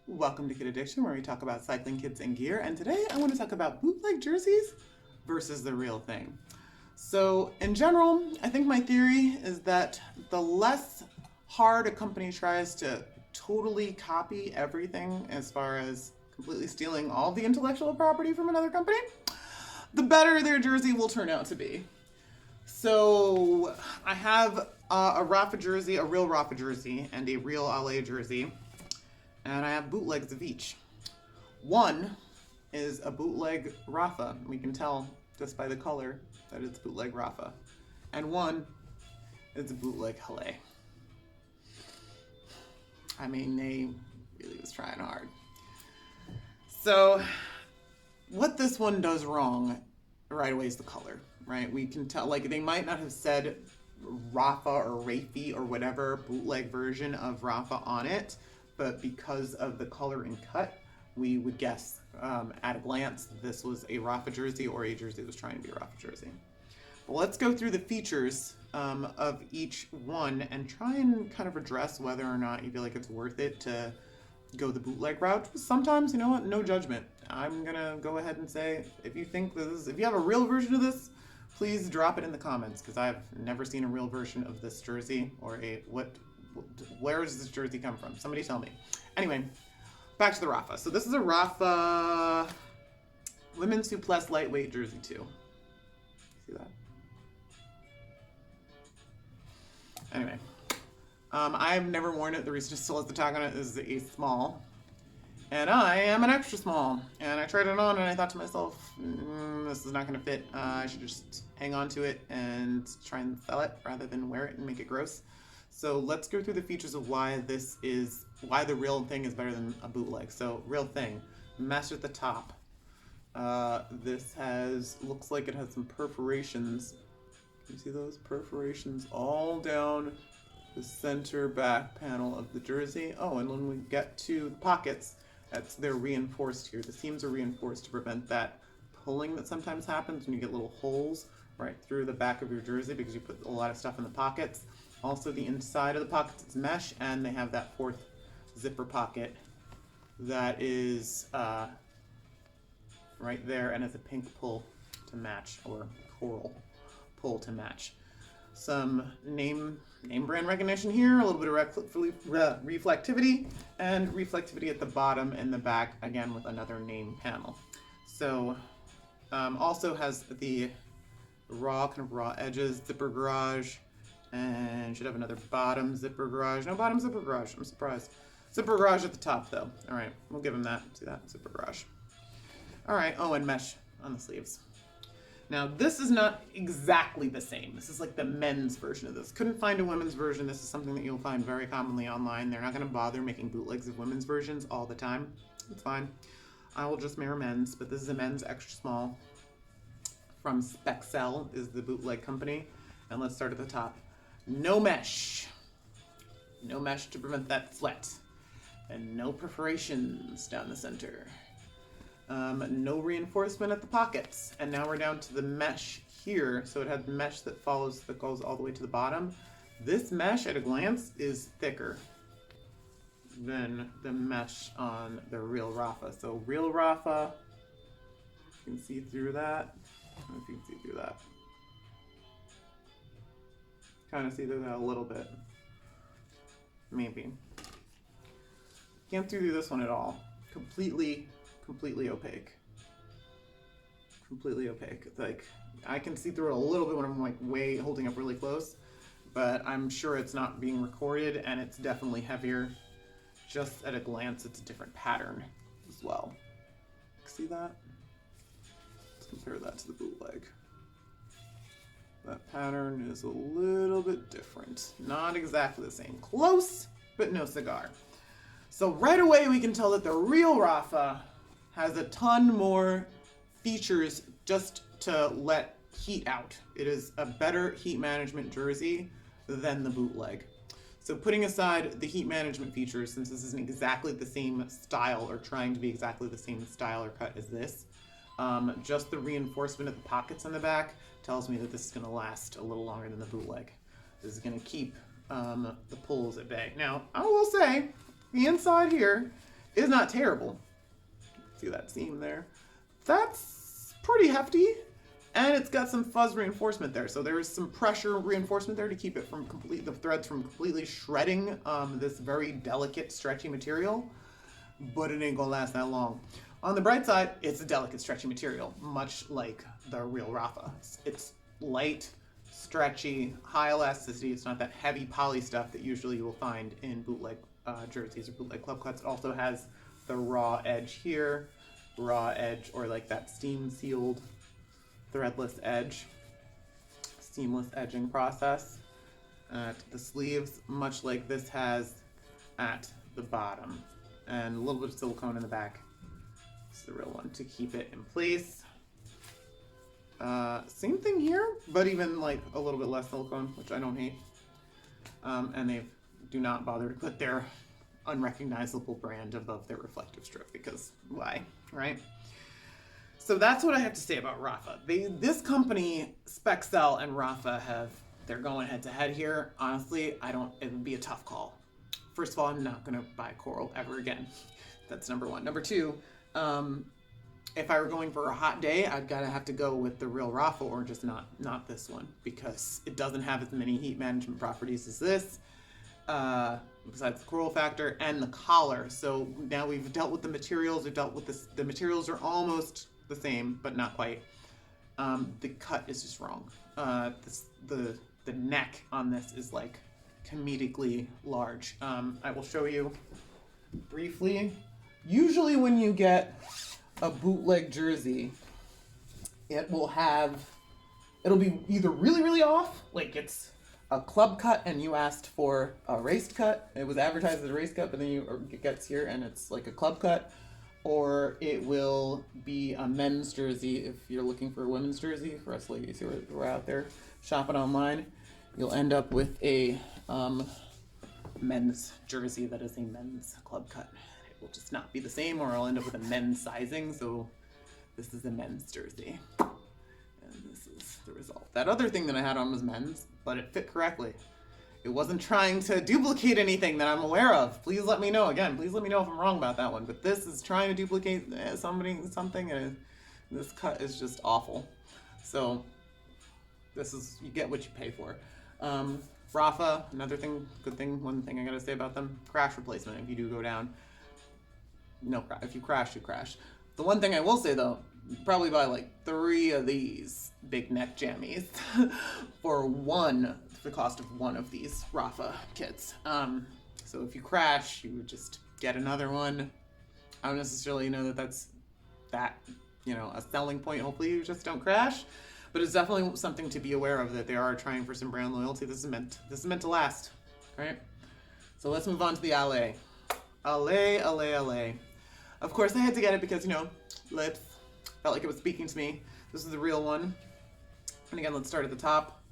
Welcome to Kid Addiction, where we talk about cycling kits and gear. And today I want to talk about bootleg jerseys versus the real thing. So in general, I think my theory is that the less hard a company tries to totally copy everything as far as completely stealing all the intellectual property from another company, the better their jersey will turn out to be. So I have a Rapha jersey, a real Rapha jersey, and a real Ale jersey. And I have bootlegs of each. One is a bootleg Rafa. We can tell just by the color that it's bootleg Rafa. And one is a bootleg Ale. I mean, they really was trying hard. So what this one does wrong right away is the color, right? We can tell, like, they might not have said Rafa or Rafi or whatever bootleg version of Rafa on it, but because of the color and cut, we would guess at a glance this was a Rapha jersey or a jersey that was trying to be a Rapha jersey. But let's go through the features of each one and try and kind of address whether or not you feel like it's worth it to go the bootleg route. Sometimes, you know what, no judgment. I'm gonna go ahead and say, if you think if you have a real version of this, please drop it in the comments, because I've never seen a real version of this jersey, or where does this jersey come from? Somebody tell me. Anyway, back to the Rapha. So this is a Rapha Women's Souplesse lightweight jersey too. See that? Anyway, I've never worn it. The reason it still has the tag on it is a small. And I am an extra small. And I tried it on and I thought to myself, this is not going to fit. I should just hang on to it and try and sell it rather than wear it and make it gross. So let's go through the features of why the real thing is better than a bootleg. So real thing, mesh at the top. This looks like it has some perforations. Can you see those perforations all down the center back panel of the jersey? Oh, and when we get to the pockets, they're reinforced here. The seams are reinforced to prevent that pulling that sometimes happens when you get little holes right through the back of your jersey because you put a lot of stuff in the pockets. Also, the inside of the pockets is mesh, and they have that fourth zipper pocket that is right there, and has a pink pull to match, or coral pull to match. Some name brand recognition here, a little bit of reflectivity, and reflectivity at the bottom and the back, again with another name panel. So also has the raw edges, zipper garage, and should have another bottom zipper garage. No bottom zipper garage, I'm surprised. Zipper garage at the top though. All right, we'll give him that. See that? Zipper garage. All right, oh, and mesh on the sleeves. Now this is not exactly the same. This is like the men's version of this. Couldn't find a women's version. This is something that you'll find very commonly online. They're not gonna bother making bootlegs of women's versions all the time. It's fine. I will just mirror men's, but this is a men's extra small from Spexcel is the bootleg company. And let's start at the top. No mesh. No mesh to prevent that sweat. And no perforations down the center. No reinforcement at the pockets. And now we're down to the mesh here. So it had mesh that goes all the way to the bottom. This mesh at a glance is thicker than the mesh on the real Rapha. So real Rapha, you can see through that. I don't know if you can see through that. Kind of see through that a little bit. Maybe. Can't see through this one at all. Completely opaque. Completely opaque. Like, I can see through it a little bit when I'm like holding up really close, but I'm sure it's not being recorded, and it's definitely heavier. Just at a glance, it's a different pattern as well. See that? Let's compare that to the bootleg. That pattern is a little bit different. Not exactly the same. Close, but no cigar. So right away we can tell that the real Rapha has a ton more features just to let heat out. It is a better heat management jersey than the bootleg. So putting aside the heat management features, since this isn't exactly the same style or trying to be exactly the same style or cut as this, just the reinforcement of the pockets on the back tells me that this is going to last a little longer than the bootleg. This is going to keep the pulls at bay. Now, I will say, the inside here is not terrible. See that seam there? That's pretty hefty. And it's got some fuzz reinforcement there. So there is some pressure reinforcement there to keep it from the threads from completely shredding this very delicate, stretchy material. But it ain't gonna last that long. On the bright side, it's a delicate, stretchy material, much like the real Rapha. It's light, stretchy, high elasticity. It's not that heavy poly stuff that usually you will find in bootleg jerseys or bootleg club cuts. It also has the raw edge here, raw edge, or like that steam sealed threadless edge, seamless edging process at the sleeves, much like this has at the bottom, and a little bit of silicone in the back. It's the real one to keep it in place. Same thing here, but even like a little bit less silicone, which I don't hate. And they do not bother to put their unrecognizable brand above their reflective strip, because why, right? So that's what I have to say about Rapha. This company, Spexcel and Rapha, they're going head to head here. Honestly, it would be a tough call. First of all, I'm not gonna buy coral ever again. That's number one. Number two, if I were going for a hot day, I'd have to go with the real Rapha, or just not this one, because it doesn't have as many heat management properties as this, besides the coral factor and the collar. So now we've dealt with the materials, we've dealt with this. The materials are almost the same, but not quite. The cut is just wrong. The neck on this is like comedically large. I will show you briefly. Usually when you get a bootleg jersey, it'll be either really, really off, like it's a club cut and you asked for a raced cut. It was advertised as a raced cut, but then it gets here and it's like a club cut. Or it will be a men's jersey if you're looking for a women's jersey. For us ladies who are out there shopping online, you'll end up with a men's jersey that is a men's club cut. It will just not be the same, or I'll end up with a men's sizing. So this is a men's jersey. And this is the result. That other thing that I had on was men's, but it fit correctly. It wasn't trying to duplicate anything that I'm aware of. Please let me know. Again, please let me know if I'm wrong about that one. But this is trying to duplicate something, and this cut is just awful. So you get what you pay for. Rapha, one thing I gotta say about them, crash replacement if you do go down. No, if you crash, you crash. The one thing I will say though, probably buy like 3 of these big neck jammies for the cost of one of these Rapha kits. So if you crash, you would just get another one. I don't necessarily know that's a selling point. Hopefully you just don't crash, but it's definitely something to be aware of, that they are trying for some brand loyalty. This is meant to last, right? So let's move on to the Ale. Ale. Of course I had to get it because, lips, felt like it was speaking to me. This is the real one. And again, let's start at the top.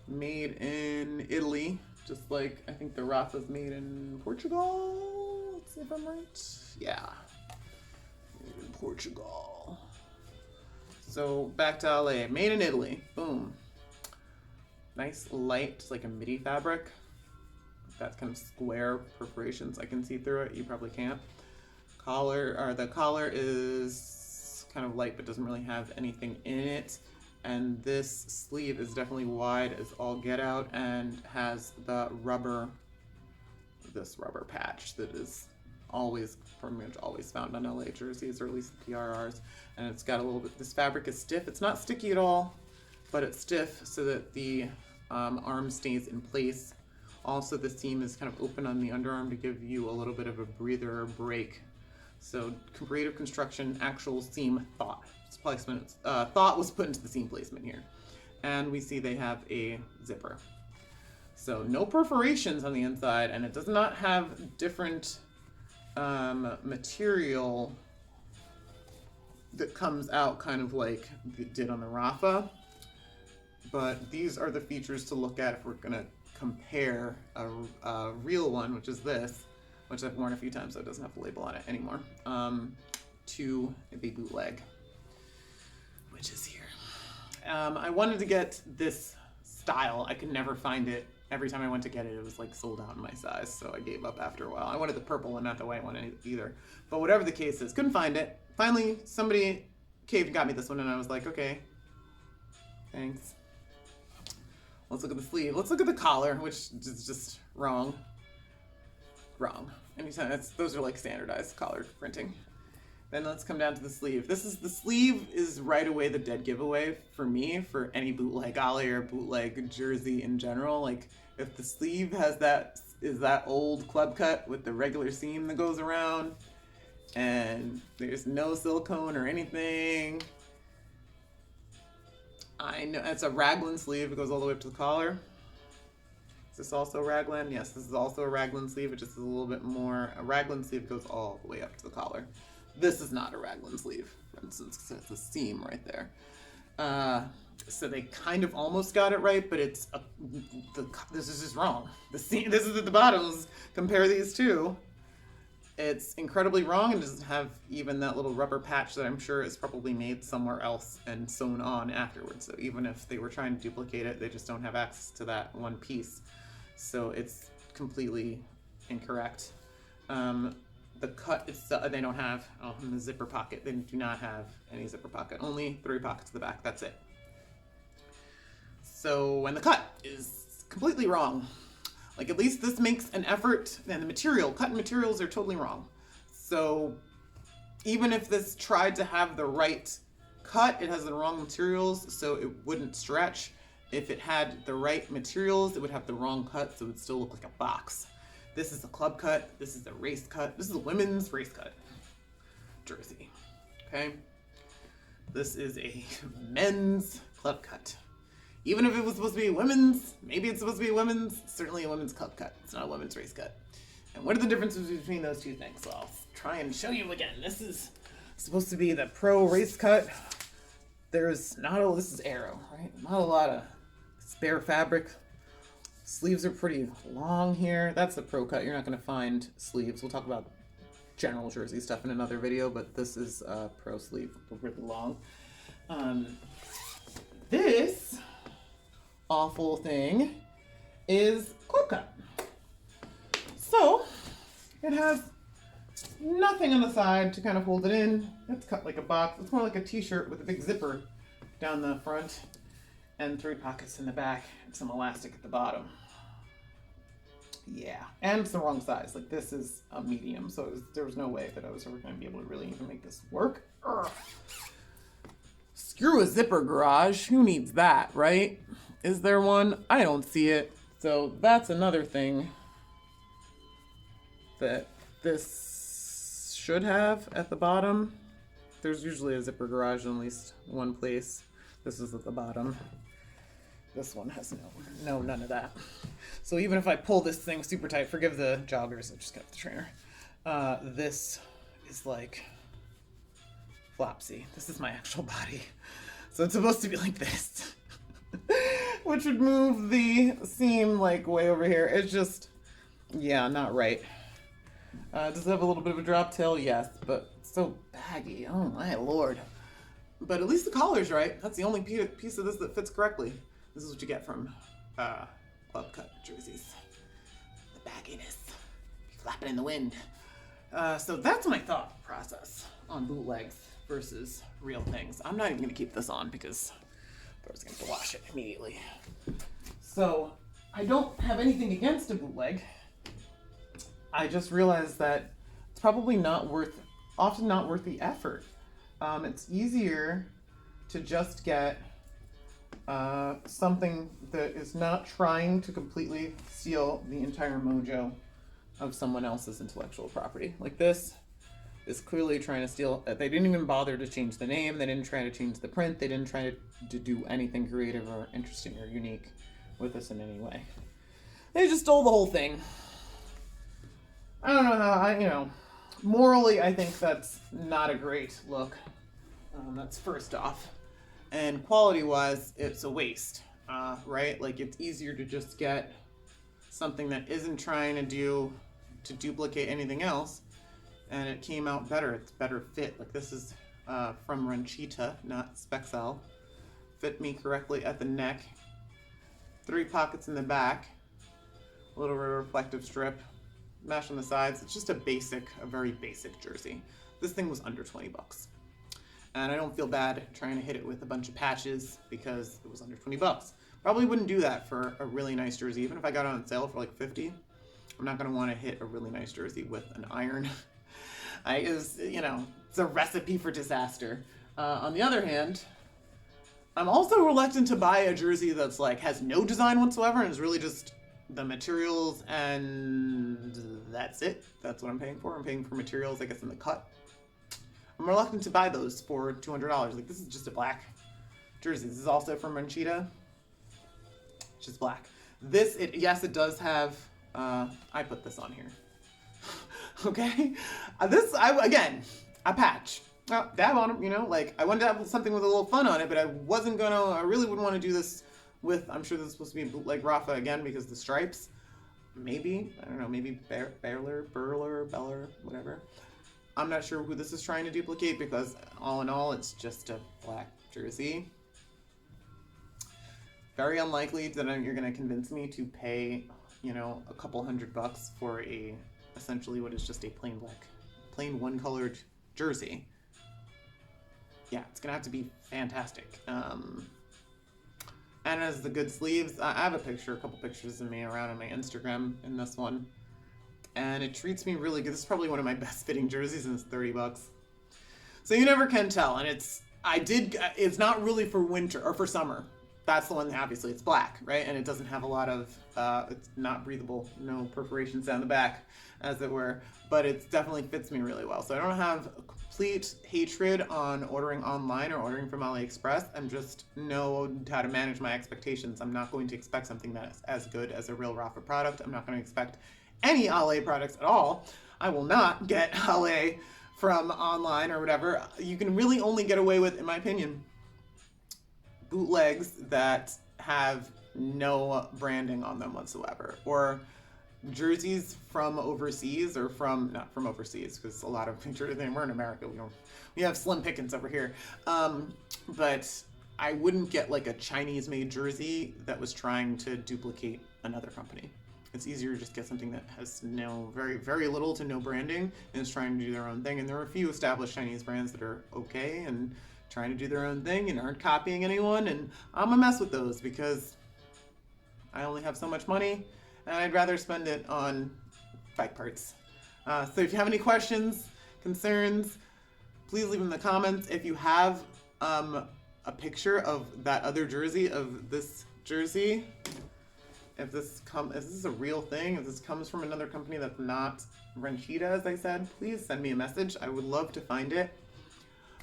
Made in Italy, just like I think the Rapha's made in Portugal. Let's see if I'm right. Yeah, made in Portugal. So back to LA, made in Italy. Boom. Nice light, just like a midi fabric. That's kind of square perforations. I can see through it. You probably can't. The collar is kind of light, but doesn't really have anything in it. And this sleeve is definitely wide as all get out, and has this rubber patch that is pretty much always found on LA jerseys, or at least the PRRs. And it's got a little bit, this fabric is stiff. It's not sticky at all, but it's stiff so that the arm stays in place. Also, the seam is kind of open on the underarm to give you a little bit of a breather or break. So creative construction, actual seam thought was put into the seam placement here. And we see they have a zipper. So no perforations on the inside, and it does not have different material that comes out kind of like it did on the Rapha. But these are the features to look at if we're gonna compare a real one, which is this, which I've worn a few times so it doesn't have the label on it anymore, to the bootleg, which is here. I wanted to get this style. I could never find it every time I went to get it, it was like sold out in my size, so I gave up after a while. I wanted the purple one, not the white one either. But whatever the case is, couldn't find it. Finally, somebody caved and got me this one, and I was like, okay, thanks. Let's look at the sleeve. Let's look at the collar, which is just wrong. Wrong. Anytime, those are like standardized collar printing. Then let's come down to the sleeve. The sleeve is right away the dead giveaway for me for any bootleg Ale or bootleg jersey in general. Like if the sleeve has that old club cut with the regular seam that goes around and there's no silicone or anything. I know it's a raglan sleeve. It goes all the way up to the collar. Is this also raglan? Yes, this is also a raglan sleeve. It just is a little bit more. A raglan sleeve goes all the way up to the collar. This is not a raglan sleeve, for instance, because it's a seam right there. So they kind of almost got it right, but this is just wrong. The seam, this is at the bottoms. Compare these two. It's incredibly wrong and doesn't have even that little rubber patch that I'm sure is probably made somewhere else and sewn on afterwards. So even if they were trying to duplicate it, they just don't have access to that one piece. So it's completely incorrect. The cut itself, they don't have, in the zipper pocket, they do not have any zipper pocket. Only 3 pockets to the back, that's it. So, and the cut is completely wrong. Like at least this makes an effort, and the material, cut and materials are totally wrong. So even if this tried to have the right cut, it has the wrong materials, so it wouldn't stretch. If it had the right materials, it would have the wrong cut, so it would still look like a box. This is a club cut, this is a race cut, this is a women's race cut jersey, okay? This is a men's club cut. Even if it was supposed to be women's, maybe it's supposed to be women's, certainly a women's club cut. It's not a women's race cut. And what are the differences between those two things? So I'll try and show you again. This is supposed to be the pro race cut. This is Arrow, right? Not a lot of spare fabric. Sleeves are pretty long here. That's the pro cut. You're not going to find sleeves. We'll talk about general jersey stuff in another video, but this is a pro sleeve, really long. This awful thing is club cut. So it has nothing on the side to kind of hold it in. It's cut like a box. It's more like a t-shirt with a big zipper down the front and 3 pockets in the back and some elastic at the bottom. Yeah, and it's the wrong size. Like this is a medium, so there was no way that I was ever going to be able to really even make this work. Ugh. Screw a zipper garage. Who needs that, right? Is there one? I don't see it. So that's another thing that this should have at the bottom. There's usually a zipper garage in at least one place. This is at the bottom. This one has none of that. So even if I pull this thing super tight, forgive the joggers, I just got the trainer. This is like flopsy. This is my actual body. So it's supposed to be like this, which would move the seam like way over here. It's just, yeah, not right. Does it have a little bit of a drop tail? Yes, but it's so baggy. Oh my Lord. But at least the collar's right. That's the only piece of this that fits correctly. This is what you get from club cut jerseys. The bagginess. Flapping in the wind. So that's my thought process on bootlegs versus real things. I'm not even going to keep this on because I was going to wash it immediately. So I don't have anything against a bootleg. I just realized that it's probably often not worth the effort. It's easier to just get something that is not trying to completely steal the entire mojo of someone else's intellectual property. Like this is clearly trying to steal. They didn't even bother to change the name. They didn't try to change the print. They didn't try to do anything creative or interesting or unique with this in any way. They just stole the whole thing. I don't know how, morally, I think that's not a great look. That's first off. And quality-wise, it's a waste, right? Like, it's easier to just get something that isn't trying to duplicate anything else, and it came out better. It's better fit. Like, this is from Ranchita, not Spexel. Fit me correctly at the neck. 3 pockets in the back. a little reflective strip, mesh on the sides. It's just a very basic jersey. This thing was under 20 bucks. And I don't feel bad trying to hit it with a bunch of patches because it was under 20 bucks. Probably wouldn't do that for a really nice jersey. Even if I got it on sale for like 50, I'm not gonna wanna hit a really nice jersey with an iron. It's a recipe for disaster. On the other hand, I'm also reluctant to buy a jersey that's like, has no design whatsoever and is really just the materials and that's it. That's what I'm paying for. I'm paying for materials, I guess, in the cut. I'm reluctant to buy those for $200. Like, this is just a black jersey. This is also from Ranchita. It's just black. Yes, it does have, I put this on here. Okay? Again, a patch. Dab on them, like, I wanted to have something with a little fun on it, but I really wouldn't want to do this with, I'm sure this is supposed to be Bootleg Rafa again because the stripes. Maybe, I don't know, maybe Beller, whatever. I'm not sure who this is trying to duplicate because all in all, it's just a black jersey. Very unlikely that you're going to convince me to pay, a couple $100 for essentially what is just a plain one-colored jersey. Yeah, it's going to have to be fantastic. And as the good sleeves, I have a couple pictures of me around on my Instagram in this one. And it treats me really good. This is probably one of my best fitting jerseys and it's 30 bucks. So you never can tell. And it's not really for winter or for summer. That's the one, obviously it's black, right? And it doesn't have a lot of, it's not breathable, no perforations down the back, as it were. But it definitely fits me really well. So I don't have a complete hatred on ordering online or ordering from Aliexpress. I'm just know how to manage my expectations. I'm not going to expect something that's as good as a real Rafa product. I'm not going to expect any Ale products at all. I will not get Ale from online or whatever. You can really only get away with, in my opinion, bootlegs that have no branding on them whatsoever, or jerseys from overseas, or not from overseas, because a lot of jerseys, we're in America, we have slim pickings over here. But I wouldn't get like a Chinese made jersey that was trying to duplicate another company. It's easier to just get something that has very, very little to no branding and is trying to do their own thing. And there are a few established Chinese brands that are okay and trying to do their own thing and aren't copying anyone. And I'm gonna mess with those because I only have so much money and I'd rather spend it on bike parts. So if you have any questions, concerns, please leave them in the comments. If you have a picture of that other jersey, of this jersey, if this is a real thing, if this comes from another company that's not Ranchita, as I said, please send me a message. I would love to find it.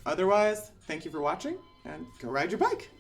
Otherwise, thank you for watching and go ride your bike.